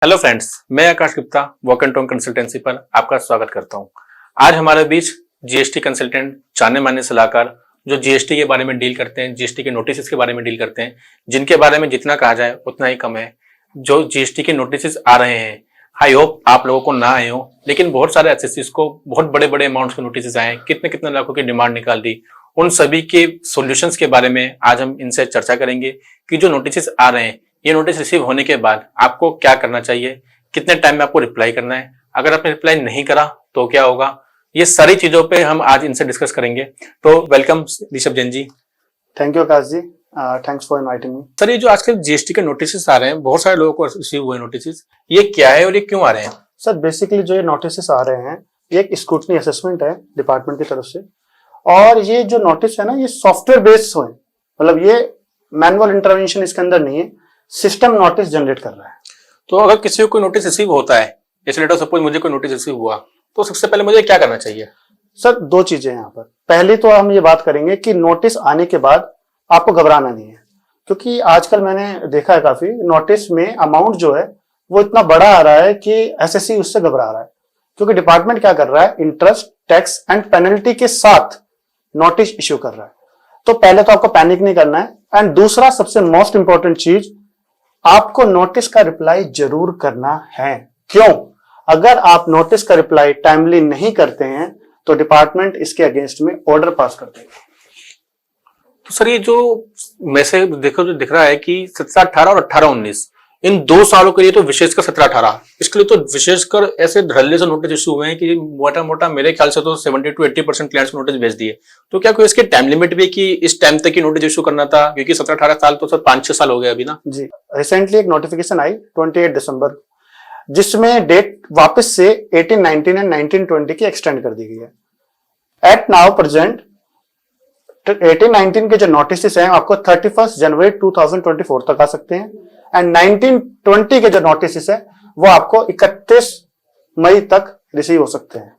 Hello friends, मैं Akash Gupta work and tone consultancy पर आपका स्वागत करता हूं। आज हमारे बीच जीएसटी कंसल्टेंट, जाने माने सलाहकार, जो जीएसटी के बारे में डील करते हैं, जीएसटी के नोटिस के बारे में डील करते हैं, जिनके बारे में जितना कहा जाए उतना ही कम है। जो जीएसटी के नोटिस आ रहे हैं, आई होप आप लोगों को ना आए हो, लेकिन बहुत सारे एसएससीज को बहुत बड़े बड़े अमाउंट के नोटिस आए, कितने कितने लाखों की डिमांड निकाल दी। उन सभी के सॉल्यूशंस के बारे में आज हम इनसे चर्चा करेंगे कि जो नोटिस आ रहे हैं, ये नोटिस रिसीव होने के बाद आपको क्या करना चाहिए, कितने टाइम में आपको रिप्लाई करना है, अगर आपने रिप्लाई नहीं करा तो क्या होगा। ये सारी चीजों पे हम आज इनसे डिस्कस करेंगे। तो welcome Rishabh Jain ji. Thank you Akash ji, thanks for inviting me. Sir, ये जो आजकल जीएसटी के नोटिस आ रहे हैं, बहुत सारे लोगों को रिसीव हुए नोटिस, ये क्या है और ये क्यों आ रहे हैं? सर बेसिकली जो ये नोटिस आ रहे हैं, ये एक स्क्रूटनी असेसमेंट है डिपार्टमेंट की तरफ से। और ये जो नोटिस है ना, ये सॉफ्टवेयर बेस्ड है, मतलब ये मैनुअल इंटरवेंशन इसके अंदर नहीं है, सिस्टम नोटिस जनरेट कर रहा है। तो अगर किसी को कोई नोटिस रिसीव होता है, जैसे लेट सपोज मुझे कोई नोटिस रिसीव हुआ, तो सबसे पहले मुझे क्या करना चाहिए? सर दो चीजें यहाँ पर। पहले तो हम ये बात करेंगे कि नोटिस आने के बाद आपको घबराना नहीं है, क्योंकि आजकल मैंने देखा है काफी नोटिस में अमाउंट जो है वो इतना बड़ा आ रहा है कि एसएससी उससे घबरा रहा है। क्योंकि डिपार्टमेंट क्या कर रहा है, इंटरेस्ट, टैक्स एंड पेनल्टी के साथ नोटिस इश्यू कर रहा है। तो पहले तो आपको पैनिक नहीं करना है। एंड दूसरा सबसे मोस्ट इंपॉर्टेंट चीज, आपको नोटिस का रिप्लाई जरूर करना है। क्यों? अगर आप नोटिस का रिप्लाई टाइमली नहीं करते हैं तो डिपार्टमेंट इसके अगेंस्ट में ऑर्डर पास कर देगा। तो सर, ये जो मैसेज देखो जो दिख रहा है कि 17-18 और 18-19 इन 2 सालों के लिए तो विशेषकर 17-18 इसके लिए तो विशेषकर ऐसे धड़ल्ले से नोटिस इशू हुए हैं कि मोटा मोटा मेरे ख्याल से तो 70 to 80% क्लाइंट्स नोटिस भेज दिए। तो क्या कोई इसके टाइम लिमिट भी कि इस टाइम तक ही नोटिस इशू करना था? क्योंकि 17-18 साल तो सर 5-6 साल हो गए अभी ना। जी, रिसेंटली एक नोटिफिकेशन आई 28 दिसंबर, जिसमें डेट वापस से 18, 19 एंड 19, 20 की एक्सटेंड कर दी गई है। एट नाउ प्रेजेंट 18, 19 के जो नोटिस हैं आपको 31 जनवरी 2024 तक आ सकते हैं। एंड 19, 20 के जो नोटिस है वो आपको 31 मई तक रिसीव हो सकते हैं।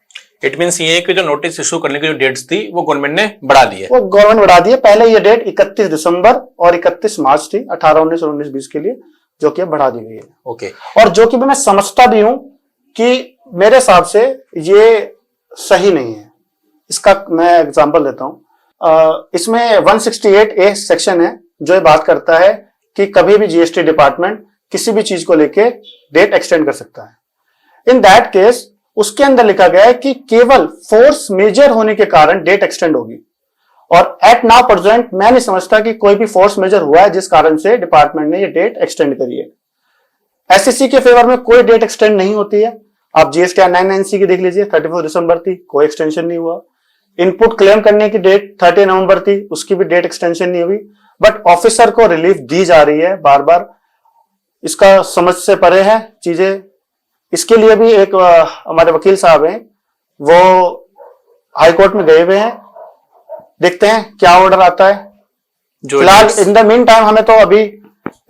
इट मींस ये कि जो नोटिस इशू करने की जो डेट्स थी वो गवर्नमेंट ने बढ़ा दी है। वो गवर्नमेंट बढ़ा दी है। पहले ये डेट 31 दिसंबर और 31 मार्च थी, 18, 19 और 19, 20 के लिए, जो कि बढ़ा दी गई है। ओके। और जो कि मैं समझता भी हूं कि मेरे हिसाब से ये सही नहीं है। इसका मैं एग्जांपल देता हूं। इसमें 168A सेक्शन है जो ये बात करता है कि कभी भी जीएसटी डिपार्टमेंट किसी भी चीज को लेके डेट एक्सटेंड कर सकता है। इन दैट केस उसके अंदर लिखा गया है कि केवल फोर्स मेजर होने के कारण डेट एक्सटेंड होगी। और एट नाउ प्रेजेंट मैं नहीं समझता कि कोई भी फोर्स मेजर हुआ है जिस कारण से डिपार्टमेंट ने ये डेट एक्सटेंड करी है। एसएससी के फेवर में कोई डेट एक्सटेंड नहीं होती है। आप जीएसटी 999C की देख लीजिए, 31 दिसंबर थी, कोई एक्सटेंशन नहीं हुआ। इनपुट क्लेम करने की डेट 30 नवंबर थी, उसकी भी डेट एक्सटेंशन नहीं हुई। बट ऑफिसर को रिलीफ दी जा रही है बार बार। इसका समझ से परे है चीजें। इसके लिए भी एक हमारे वकील साहब हैं, वो हाई कोर्ट में गए हुए हैं, देखते हैं क्या ऑर्डर आता है। फिलहाल इन द मीन टाइम हमें तो अभी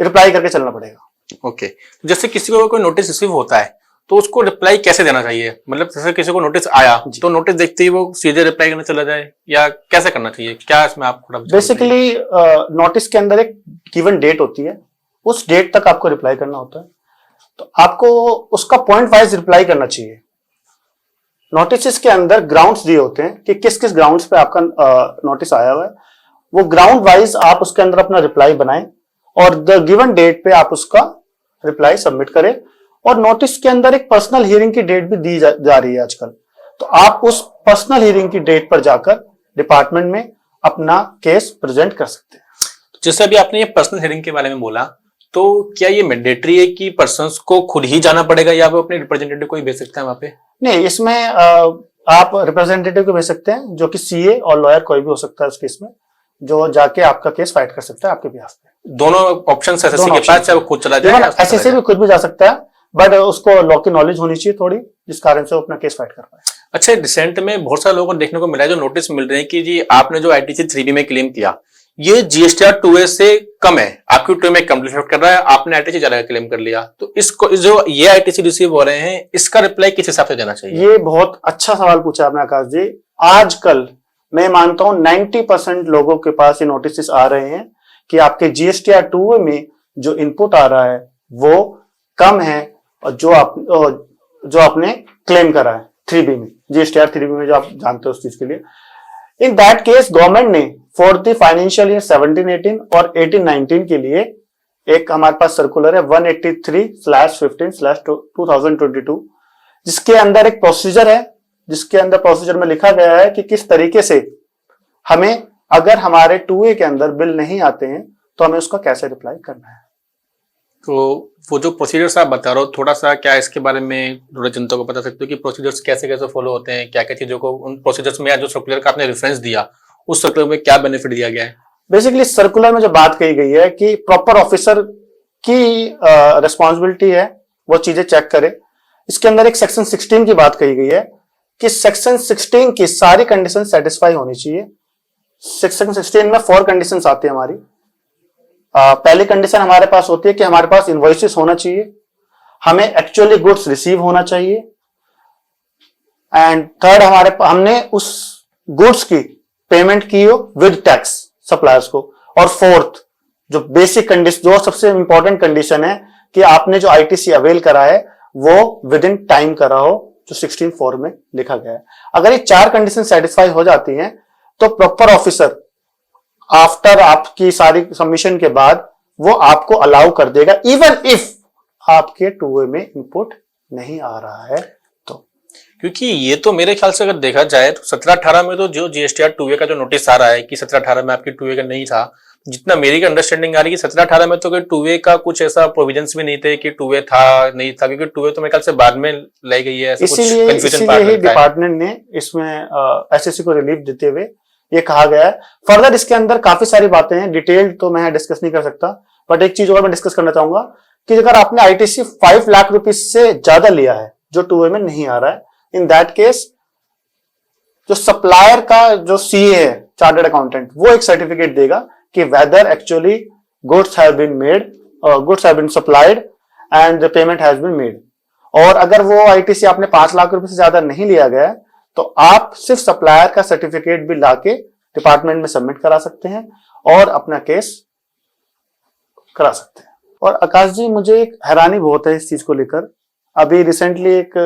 रिप्लाई करके चलना पड़ेगा। ओके। जैसे किसी को कोई नोटिस रिसीव होता है तो उसको रिप्लाई कैसे देना चाहिए? मतलब जैसे किसी को नोटिस आया तो नोटिस देखते ही वो सीधे रिप्लाई करने चला जाए या कैसे करना चाहिए? क्या इसमें आप थोड़ा बेसिकली नोटिस के अंदर एक गिवन डेट होती है, उस डेट तक आपको रिप्लाई करना होता है। तो आपको उसका पॉइंट वाइज रिप्लाई करना चाहिए। नोटिस के अंदर ग्राउंड्स दिए होते हैं कि किस किस ग्राउंड्स पे आपका नोटिस आया हुआ है। वो ग्राउंड वाइज आप उसके अंदर अपना रिप्लाई बनाएं और द गिवन डेट पे आप उसका रिप्लाई सबमिट करें। और नोटिस के अंदर एक पर्सनल हियरिंग की डेट भी दी जा रही है आजकल। तो आप उस पर्सनल हियरिंग की डेट पर जाकर डिपार्टमेंट में अपना केस प्रेजेंट कर सकते हैं। जैसे अभी आपने ये पर्सनल हियरिंग के बारे में बोला, तो क्या ये मैंडेटरी है कि पर्सन्स को खुद ही जाना पड़ेगा या वो अपने रिप्रेजेंटेटिव को ही भेज सकते हैं वहां पे? नहीं, इसमें आप रिप्रेजेंटेटिव को भेज सकते हैं, जो कि सीए और लॉयर कोई भी हो सकता है उस केस में, जो जाके आपका केस फाइट कर सकता है आपके बिहाफ पे। दोनों ऑप्शन एसएससी के पास, चाहे वो खुद चला जाए। एसएससी भी खुद भी जा सकता है, बट उसको लॉ की नॉलेज होनी चाहिए थोड़ी, जिस कारण से वो अपना केस फाइट कर पाए। अच्छा, रिसेंट में बहुत सारे लोगों को देखने को मिला है जो नोटिस मिल रहे हैं कि जी आपने जो आईटीसी 3B में क्लेम किया ये जीएसटीआर 2A से कम है, आपकी 2A में कम रिफ्लेक्ट कर रहा है, आपने आईटीसी ज्यादा क्लेम कर लिया। तो इसको जो ये आईटीसी रिसीव हो रहे हैं, इसका रिप्लाई किस हिसाब से देना चाहिए? ये बहुत अच्छा सवाल पूछा आपने आकाश जी। आजकल मैं मानता हूं 90% लोगों के पास ये नोटिस आ रहे हैं कि आपके जीएसटीआर 2A में जो इनपुट आ रहा है वो कम है और जो आपने क्लेम करा है 3B में, GSTR 3B में, जो आप जानते हो उस चीज के लिए। इन दैट केस गवर्नमेंट ने फॉर द फाइनेंशियल ईयर 17-18 और 18-19 के लिए एक हमारे पास सर्कुलर है 183/15/2022, जिसके अंदर एक प्रोसीजर है, जिसके अंदर प्रोसीजर में लिखा गया है कि किस तरीके से हमें, अगर हमारे 2A के अंदर बिल नहीं आते हैं तो हमें उसका कैसे रिप्लाई करना है। तो वो जो प्रोसीजर्स आप बता रहे हो, थोड़ा सा क्या इसके बारे में थोड़ा जनता को बता सकते हो कि प्रोसीजर्स कैसे कैसे फॉलो होते हैं, क्या क्या चीजों को उन प्रोसीजर्स में, या जो सर्कुलर का आपने रेफरेंस दिया उस सर्कुलर में क्या बेनिफिट दिया गया है? बेसिकली सर्कुलर में जो बात कही गई है कि प्रॉपर ऑफिसर की रिस्पॉन्सिबिलिटी है वो चीजें चेक करे। इसके अंदर एक सेक्शन 16 की बात कही गई है कि सेक्शन 16 की सारी कंडीशन सेटिस्फाई होनी चाहिए। सेक्शन 16 में 4 कंडीशंस आती है हमारी। पहली कंडीशन हमारे पास होती है कि हमारे पास इनवॉइसेस होना चाहिए, हमें एक्चुअली गुड्स रिसीव होना चाहिए, एंड थर्ड हमने उस गुड्स की पेमेंट की हो विद टैक्स सप्लायर्स को, और फोर्थ जो बेसिक कंडीशन, जो सबसे इंपॉर्टेंट कंडीशन है कि आपने जो आईटीसी अवेल करा है वो विद इन टाइम करा हो, जो 16(4) में लिखा गया है। अगर ये 4 कंडीशन सेटिस्फाई हो जाती हैं तो प्रॉपर ऑफिसर आफ्टर आपकी सारी सबमिशन के बाद वो आपको अलाउ कर देगा, इवन इफ आपके 2A में इनपुट नहीं आ रहा है तो। क्योंकि ये तो मेरे ख्याल से अगर देखा जाए तो 17-18 में तो जो GSTR 2A का जो नोटिस आ रहा है कि 17-18 में आपकी 2A का नहीं था, जितना मेरी अंडरस्टैंडिंग आ रही है कि 17-18 में तो कोई 2A का कुछ ऐसा प्रोविजंस भी नहीं थे कि 2A था नहीं था, क्योंकि 2A तो मेरे ख्याल से बाद में लाई गई है। इसीलिए ही डिपार्टमेंट ने इसमें एसएससी को रिलीफ देते हुए ये कहा गया है। फर्दर इसके अंदर काफी सारी बातें हैं, डिटेल तो मैं डिस्कस नहीं कर सकता, बट एक चीज और मैं डिस्कस करना चाहूंगा कि अगर आपने आईटीसी 5 लाख रुपीज से ज्यादा लिया है जो 2A में नहीं आ रहा है, इन दैट केस जो सप्लायर का जो सीए है, चार्टर्ड अकाउंटेंट, वो एक सर्टिफिकेट देगा कि whether actually goods have been made, goods have been supplied and the payment has been made. और अगर वो आईटीसी आपने 5 लाख रुपए से ज्यादा नहीं लिया गया है तो आप सिर्फ सप्लायर का सर्टिफिकेट भी लाके डिपार्टमेंट में सबमिट करा सकते हैं और अपना केस करा सकते हैं। और आकाश जी, मुझे एक हैरानी बहुत है इस चीज को लेकर। अभी रिसेंटली एक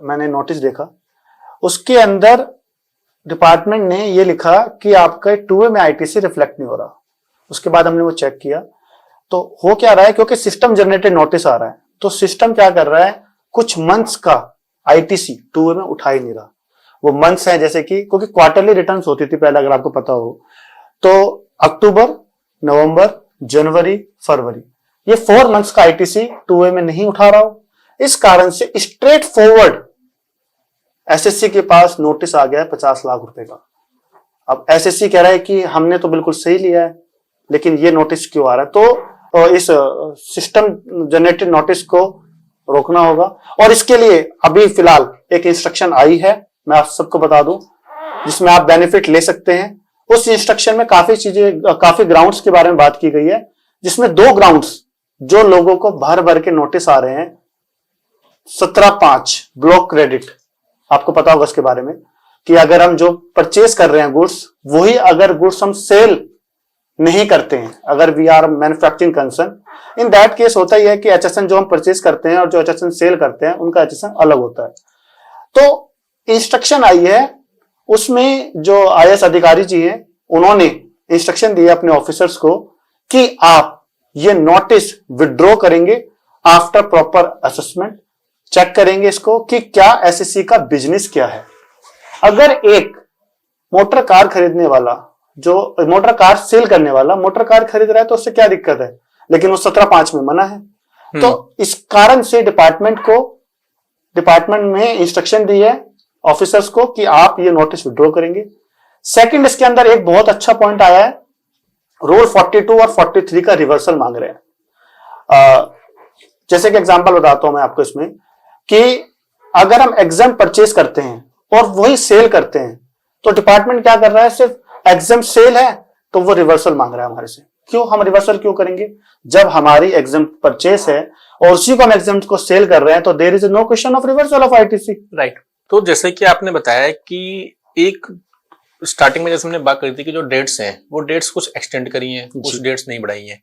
मैंने नोटिस देखा, उसके अंदर डिपार्टमेंट ने ये लिखा कि आपका 2A में आईटीसी रिफ्लेक्ट नहीं हो रहा। उसके बाद हमने वो चेक किया तो हो क्या रहा है, क्योंकि सिस्टम जनरेटेड नोटिस आ रहा है तो सिस्टम क्या कर रहा है, कुछ मंथ्स का आईटीसी 2A में उठा ही नहीं रहा। वो मंथ्स हैं जैसे कि, क्योंकि क्वार्टरली रिटर्न्स होती थी पहले, अगर आपको पता हो तो अक्टूबर, नवंबर, जनवरी, फरवरी, ये 4 मंथ्स का आईटीसी 2A में नहीं उठा रहा हो। इस कारण से स्ट्रेट फॉरवर्ड एसएससी के पास नोटिस आ गया है 50 लाख रुपए का। अब एसएससी कह रहा है कि हमने तो बिल्कुल सही लिया है, लेकिन ये नोटिस क्यों आ रहा है? तो इस सिस्टम जनरेटेड नोटिस को रोकना होगा। और इसके लिए अभी फिलहाल एक इंस्ट्रक्शन आई है, मैं आप सबको बता दूं, जिसमें आप बेनिफिट ले सकते हैं। उस इंस्ट्रक्शन में काफी चीजें, काफी ग्राउंड्स के बारे में बात की गई है, जिसमें 2 ग्राउंड्स जो लोगों को भर भर के नोटिस आ रहे हैं। 17(5) ब्लॉक क्रेडिट, आपको पता होगा इसके बारे में, कि अगर हम जो परचेस कर रहे हैं गुड्स, वही अगर गुड्स हम सेल नहीं करते हैं, अगर we are manufacturing concern, in that case होता ही है कि एचएसएन जो हम परचेस करते हैं और जो एचएसएन सेल करते हैं उनका एचएसएन अलग होता है। तो इंस्ट्रक्शन आई है, उसमें जो आईएएस अधिकारी जी हैं उन्होंने इंस्ट्रक्शन दिए अपने ऑफिसर्स को कि आप ये नोटिस विड्रॉ करेंगे आफ्टर प्रॉपर असेसमेंट, चेक करेंगे इसको कि क्या एसएससी का बिजनेस क्या है। अगर एक मोटर कार खरीदने वाला, जो मोटर कार सेल करने वाला मोटर कार खरीद रहा है तो उससे क्या दिक्कत है, लेकिन वो 17(5) में मना है। तो इस कारण से डिपार्टमेंट में इंस्ट्रक्शन दी है ऑफिसर्स को कि आप ये नोटिस विड्रॉ करेंगे। सेकंड, इसके अंदर एक बहुत अच्छा पॉइंट आया है, रूल 42 और 43 का रिवर्सल मांग रहे हैं। जैसे कि एग्जांपल बताता हूं मैं आपको इसमें, कि अगर हम एग्जाम परचेस करते हैं और वही सेल करते हैं तो डिपार्टमेंट क्या कर रहा है, सिर्फ एग्जाम सेल है तो वो रिवर्सल मांग रहा है हमारे से। क्यों हम रिवर्सल क्यों करेंगे? जब हमारी एग्जाम परचेस है और उसी को हम एग्जाम को सेल कर रहे हैं तो there is no question of reversal of ITC. Right. तो जैसे कि आपने बताया कि एक स्टार्टिंग में जैसे हमने बात करी थी कि जो डेट्स हैं वो डेट्स कुछ एक्सटेंड करी हैं, कुछ डेट्स नहीं बढ़ाई हैं।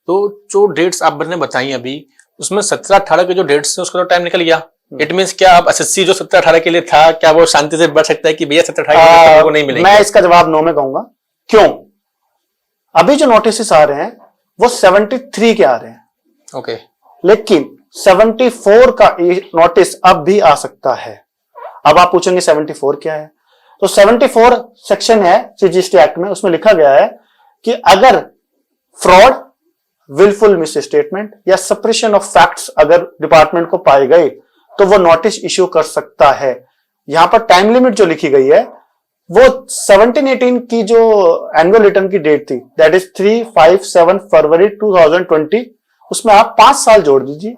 तो जो डेट्स आपने बताई अभी, उसमें 17-18 के जो डेट्स है उसका तो टाइम निकल गया। इट मींस क्या अब एसएससी जो 17-18 के लिए था, क्या वो शांति से बढ़ सकता है कि भैया 17-18 को नहीं मिलेंगे? मैं इसका जवाब नो में कहूंगा। क्यों? अभी जो नोटिस आ रहे हैं वो 73 के आ रहे हैं। ओके। लेकिन 74 का नोटिस अब भी आ सकता है। अब आप पूछेंगे 74 क्या है? तो 74 सेक्शन है जीएसटी एक्ट में, उसमें लिखा गया है कि अगर फ्रॉड, विलफुल मिसस्टेटमेंट या सप्रेशन ऑफ फैक्ट्स अगर डिपार्टमेंट को पाए गए तो वो नोटिस इश्यू कर सकता है। यहां पर टाइम लिमिट जो लिखी गई है वो 17-18 की जो एनुअल रिटर्न की डेट थी, दैट इज 3-5-7 फरवरी 2020, उसमें आप 5 साल जोड़ दीजिए,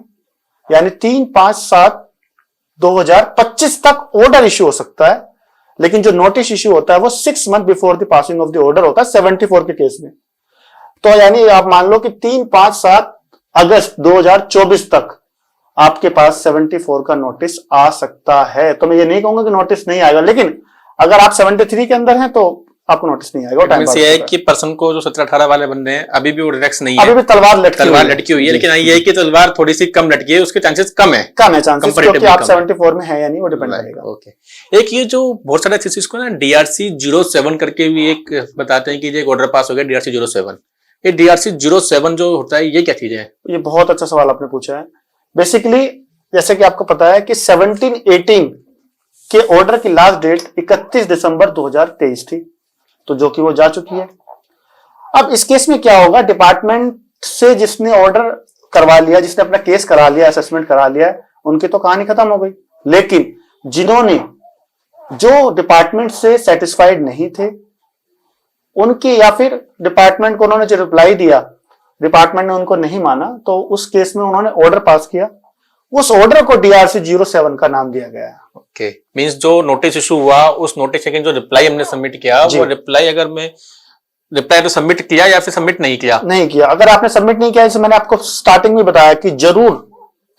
यानी 3-5-7-2025 तक ऑर्डर इश्यू हो सकता है। लेकिन जो नोटिस इश्यू होता है वो 6 month before the passing of the order होता है 74 के केस में। तो यानी आप मान लो कि 3-5-7 अगस्त 2024 तक आपके पास 74 का नोटिस आ सकता है। तो मैं ये नहीं कहूंगा कि नोटिस नहीं आएगा, लेकिन अगर आप 73 के अंदर हैं तो आपको नोटिस नहीं आएगा। टाइम ये है कि पर्सन को जो 17-18 वाले बंदे हैं अभी भी वो रिलैक्स नहीं है, अभी भी तलवार लटकी हुई है। लेकिन ये है कि तलवार थोड़ी सी कम लटकी है, उसके चांसेस कम है चांसेस, क्योंकि आप 74 में है या नहीं वो डिपेंड करेगा। ओके। एक ये जो बहुत सारे केसेस को ना DRC 07 करके भी एक बताते हैं कि ये ऑर्डर पास हो गया DRC 07। ये DRC 07 जो होता है ये क्या चीज है? ये बहुत अच्छा सवाल आपने पूछा है। बेसिकली जैसे कि आपको पता है कि 17-18 के ऑर्डर की लास्ट डेट 31 दिसंबर 2023 थी, तो जो कि वो जा चुकी है। अब इस केस में क्या होगा, डिपार्टमेंट से जिसने ऑर्डर करवा लिया, जिसने अपना केस करा लिया, असेसमेंट करा लिया, उनकी तो कहानी खत्म हो गई। लेकिन जिन्होंने जो डिपार्टमेंट से सेटिस्फाइड नहीं थे उनकी, या फिर डिपार्टमेंट को उन्होंने जो रिप्लाई दिया डिपार्टमेंट ने उनको नहीं माना, तो उस केस में उन्होंने ऑर्डर पास किया, उस ऑर्डर को DRC 07 का नाम दिया गया है। ओके। मींस जो नोटिस इशू हुआ उस नोटिस के जो रिप्लाई हमने सबमिट किया वो रिप्लाई, अगर मैं रिप्लाई तो सबमिट किया या फिर सबमिट नहीं किया? नहीं किया। अगर आपने सबमिट नहीं किया, जैसे मैंने आपको स्टार्टिंग में बताया कि जरूर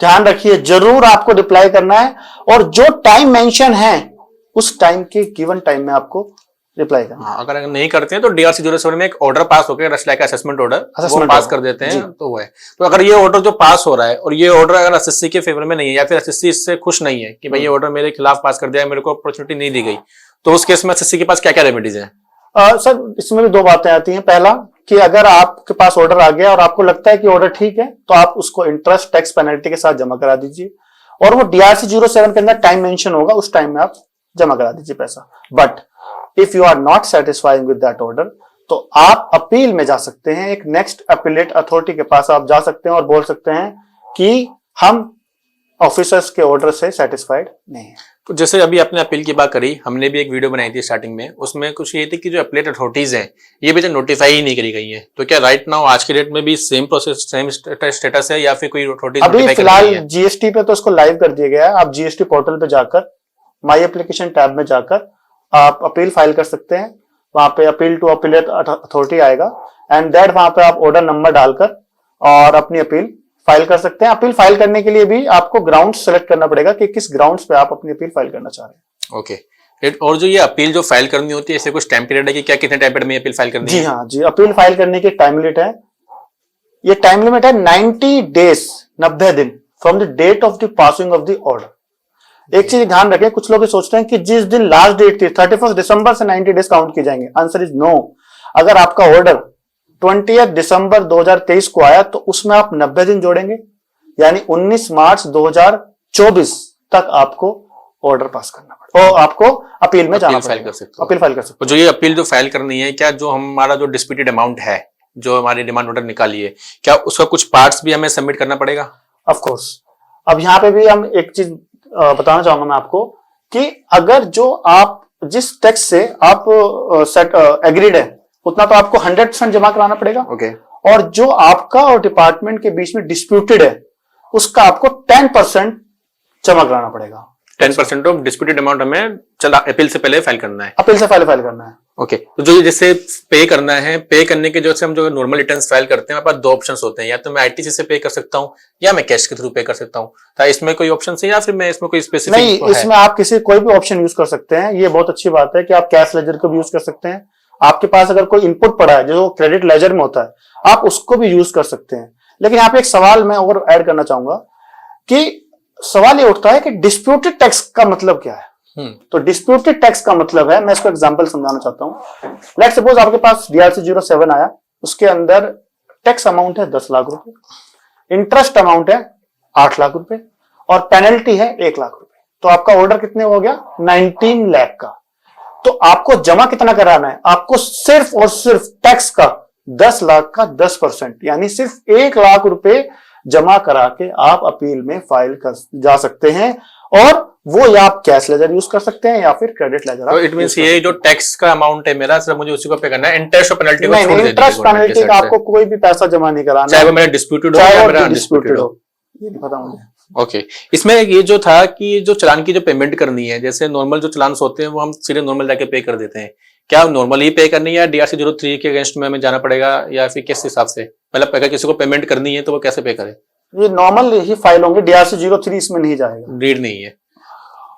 ध्यान रखिए, जरूर आपको रिप्लाई करना है और जो टाइम मेंशन है उस टाइम के गिवन टाइम में आपको रिप्लाई करना। अगर नहीं करते हैं तो DRC 07 में एक ऑर्डर पास हो गया, लाइक असेसमेंट ऑर्डर, वो पास कर देते हैं तो वो है। तो अगर ये ऑर्डर जो पास हो रहा है और ये ऑर्डर अगर एसएससी के फेवर में नहीं है या फिर एसएससी इससे खुश नहीं है कि भाई ये ऑर्डर मेरे खिलाफ पास कर दिया, मेरे को अपॉर्चुनिटी नहीं दी गई, तो उस केस में एसएससी के पास क्या क्या रेमेडीज है? सर इसमें भी 2 बातें आती हैं। पहला कि अगर आपके पास ऑर्डर आ गया और आपको लगता है कि ऑर्डर ठीक है तो आप उसको इंटरेस्ट टैक्स पेनल्टी के साथ जमा करा दीजिए, और वो DRC 07 के अंदर टाइम मेंशन होगा, उस टाइम में आप जमा करा दीजिए पैसा। But if you are not satisfying with that order तो आप अपील में जा सकते हैं, एक नेक्स्ट अपीलेट अथॉरिटी के पास आप जा सकते हैं और बोल सकते हैं कि हम ऑफिसर्स के ऑर्डर से सेटिस्फाइड नहीं है। तो जैसे अभी आपने अपील की बात करी, हमने भी एक वीडियो बनाई थी स्टार्टिंग में, उसमें कुछ ये थी कि जो अपीलेट अथॉरिटीज हैं ये भी नोटिफाई ही नहीं करी गई है, तो क्या राइट नाउ आज के डेट में भी सेम प्रोसेस, सेम स्टेटस है या फिर कोई अथॉरिटीज? अभी फिलहाल GST पे तो इसको लाइव कर दिया गया है। आप GST पोर्टल पे जाकर माई एप्लीकेशन टैब में जाकर आप अपील फाइल कर सकते हैं। वहां पे अपील टू अपीलेट अथॉरिटी आएगा एंड दैट वहां पे आप ऑर्डर नंबर डालकर और अपनी अपील फाइल कर सकते हैं। अपील फाइल करने के लिए भी आपको ग्राउंड सेलेक्ट करना पड़ेगा कि किस ग्राउंड्स पे आप अपनी अपील फाइल करना चाह रहे हैं। ओके। और जो ये अपील जो फाइल करनी होती है, ऐसे कुछ टाइम पीरियड है कि क्या कितने टाइम पीरियड में अपील फाइल करनी है? जी हाँ जी, अपील फाइल करने की टाइम लिमिट है, ये टाइम लिमिट है 90 डेज, 90 दिन from the date of the passing of the order. एक चीज ध्यान रखें, कुछ लोग सोचते हैं कि जिस दिन लास्ट डेट थी 31 दिसंबर से 90 डेज काउंट की जाएंगे। Answer is no. अगर आपका ऑर्डर 20 दिसंबर 2023 को आया तो उसमें आप 90 दिन जोड़ेंगे, यानी 19 मार्च 2024 तक आपको ऑर्डर पास करना पड़ेगा और आपको अपील में जाना फाइल कर सकते, अपील फाइल कर सकते। जो ये अपील जो फाइल करनी है, क्या जो हमारा जो डिस्प्यूटेड अमाउंट है, जो हमारी डिमांड ऑर्डर निकाली है, क्या उसका कुछ पार्ट्स भी हमें सबमिट करना पड़ेगा? Of course. अब यहाँ पे भी हम एक चीज बताना चाहूंगा मैं आपको कि अगर जो आप जिस टैक्स से आप एग्रीड है उतना तो आपको 100% जमा कराना पड़ेगा। ओके। और जो आपका और डिपार्टमेंट के बीच में डिस्प्यूटेड है उसका आपको 10% जमा कराना पड़ेगा। 10% ऑफ डिस्प्यूटेड अमाउंट हमें चला अपील से पहले फाइल करना है। अपील से पहले फाइल करना है। ओके। तो जो जैसे पे करना है, पे करने के जो से हम जो नॉर्मल रिटर्न्स फाइल करते हैं, हमारे पास 2 ऑप्शंस होते हैं, या तो मैं ITC से पे कर सकता हूँ या मैं कैश के थ्रू पे कर सकता हूँ। तो इसमें कोई ऑप्शन है या फिर मैं इसमें कोई स्पेसिफिक? नहीं, इसमें आप किसी कोई भी ऑप्शन यूज कर सकते हैं। ये बहुत अच्छी बात है कि आप कैश लेजर को भी यूज कर सकते हैं। आपके पास अगर कोई इनपुट पड़ा है जो क्रेडिट लेजर में होता है, आप उसको भी यूज कर सकते हैं। लेकिन यहाँ पे एक सवाल मैं और ऐड करना चाहूंगा कि सवाल ये उठता है कि डिस्प्यूटेड टैक्स का मतलब क्या है। तो डिस्प्यूटेड टैक्स का मतलब है, मैं इसको एग्जांपल समझाना चाहता हूं। लेट्स सपोज आपके पास DRC 07 आया, उसके अंदर टैक्स अमाउंट है 10 लाख रुपए, इंटरेस्ट अमाउंट है 8 लाख रुपए और पेनल्टी है 1 लाख रुपए। तो आपका ऑर्डर कितने हो गया? 19 लाख का। तो आपको जमा कितना कराना है? आपको सिर्फ और सिर्फ टैक्स का 10 लाख का 10%, यानी सिर्फ 1 लाख रुपए जमा करा के आप अपील में फाइल कर जा सकते हैं, और वो या आप कैश लेजर यूज कर सकते हैं या फिर क्रेडिट लेजर। तो इट मींस ये जो टैक्स का अमाउंट है मेरा, सिर्फ मुझे उसी को पे करना है, इंटरेस्ट और पेनल्टी को छोड़ दीजिए। इंटरेस्ट पेनल्टी का आपको कोई भी पैसा जमा नहीं कराना, चाहे वो मेरा डिस्प्यूटेड हो या मेरा अनडिस्प्यूटेड हो। ये नहीं पता मुझे। ओके, इसमें ये जो था कि जो चालान की जो पेमेंट करनी है, जैसे नॉर्मल जो चालान होते हैं वो हम सीधे नॉर्मल जाके पे कर देते हैं, क्या नॉर्मली पे करनी है या DRC 03 के अगेंस्ट में हमें जाना पड़ेगा, या फिर किस हिसाब से, मतलब अगर किसी को पेमेंट करनी है तो वो कैसे पे करे? ये नॉर्मल ही फाइल होंगे, DRC 03 इसमें नहीं जाएगा, रीड नहीं है।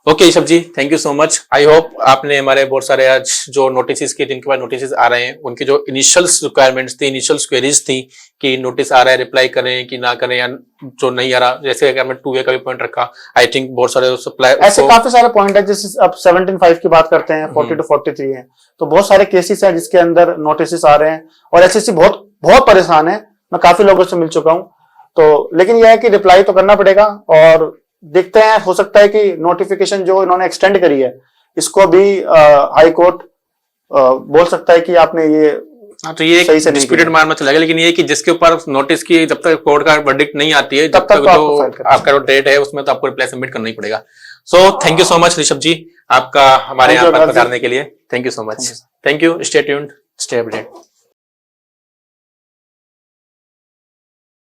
Okay Rishabh ji, thank you so much. I hope आपने हमारे बहुत सारे आज जो नोटिस के जिनके पास नोटिस आ रहे हैं उनकी जो इनिशियल रिक्वायरमेंट्स थी, इनिशियल क्वेरीज थी कि नोटिस आ रहा है रिप्लाई करें कि ना करें, या जो नहीं आ रहा, जैसे अगर मैं 2A का भी पॉइंट रखा, आई थिंक बहुत सारे सप्लाई ऐसे काफी सारे पॉइंट है। जैसे अब 17.5 की बात करते हैं, 40 to 43 है, तो बहुत सारे केसेस हैं जिसके अंदर नोटिस आ रहे हैं और SSC बहुत बहुत परेशान है। मैं काफी लोगों से मिल चुका हूं, तो लेकिन यह है कि रिप्लाई तो करना पड़ेगा, और देखते हैं, हो सकता है कि नोटिफिकेशन जो इन्होंने एक्सटेंड करी है इसको भी हाई कोर्ट बोल सकता है कि आपने ये तो ये एक डिस्प्यूटेड मान में चला गया। लेकिन ये कि जिसके ऊपर नोटिस की जब तक कोर्ट का वर्डिक्ट नहीं आती है, जब तक जो आपका जो डेट है उसमें तो आपको रिप्लाई सबमिट करना ही पड़ेगा। So thank you so much Rishabh ji, आपका हमारे यहाँ पर पधारने के लिए। Thank you so much. Thank you, stay tuned, stay update.